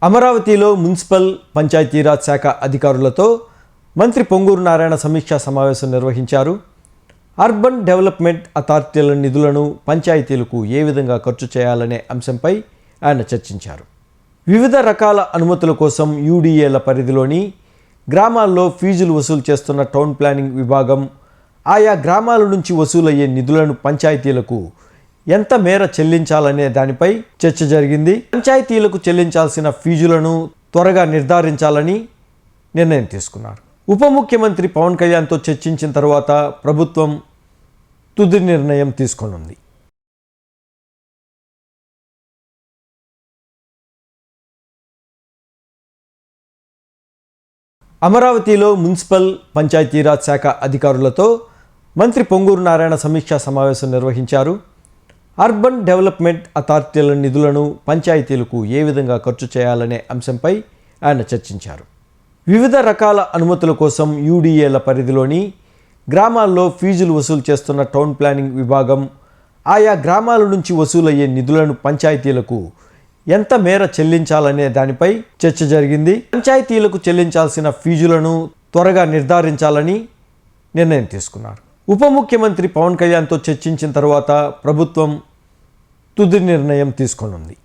అమరావతిలో మున్సిపల్ పంచాయతీరాజ్ శాఖ అధికారులతో మంత్రి పొంగూరు నారాయణ సమీక్షా సమావేశం నిర్వహించారు. అర్బన్ డెవలప్మెంట్ అథారిటీల నిధులను పంచాయతీలకు ఏ విధంగా ఖర్చు చేయాలనే అంశంపై ఆయన చర్చించారు. వివిధ రకాల అనుమతుల కోసం యూడీఏల పరిధిలోని గ్రామాల్లో ఫీజులు వసూలు చేస్తున్న టౌన్ ప్లానింగ్ విభాగం ఆయా గ్రామాల నుంచి వసూలయ్యే నిధులను పంచాయతీలకు ఎంత మేర చెల్లించాలనే దానిపై చర్చ జరిగింది. పంచాయతీలకు చెల్లించాల్సిన ఫీజులను త్వరగా నిర్ధారించాలని నిర్ణయం తీసుకున్నారు. ఉప ముఖ్యమంత్రి పవన్ కళ్యాణ్తో చర్చించిన తర్వాత ప్రభుత్వం తుది నిర్ణయం తీసుకోనుంది. అమరావతిలో మున్సిపల్ పంచాయతీరాజ్ శాఖ అధికారులతో మంత్రి పొంగూరు నారాయణ సమీక్షా సమావేశం నిర్వహించారు. అర్బన్ డెవలప్మెంట్ అథారిటీల నిధులను పంచాయతీలకు ఏ విధంగా ఖర్చు చేయాలనే అంశంపై ఆయన చర్చించారు. వివిధ రకాల అనుమతుల కోసం యూడీఏల పరిధిలోని గ్రామాల్లో ఫీజులు వసూలు చేస్తున్న టౌన్ ప్లానింగ్ విభాగం ఆయా గ్రామాల నుంచి వసూలయ్యే నిధులను పంచాయతీలకు ఎంత మేర చెల్లించాలనే దానిపై చర్చ జరిగింది. పంచాయతీలకు చెల్లించాల్సిన ఫీజులను త్వరగా నిర్ధారించాలని నిర్ణయం తీసుకున్నారు. ఉప ముఖ్యమంత్రి పవన్ కళ్యాణ్తో చర్చించిన తర్వాత ప్రభుత్వం తుది నిర్ణయం తీసుకోనుంది.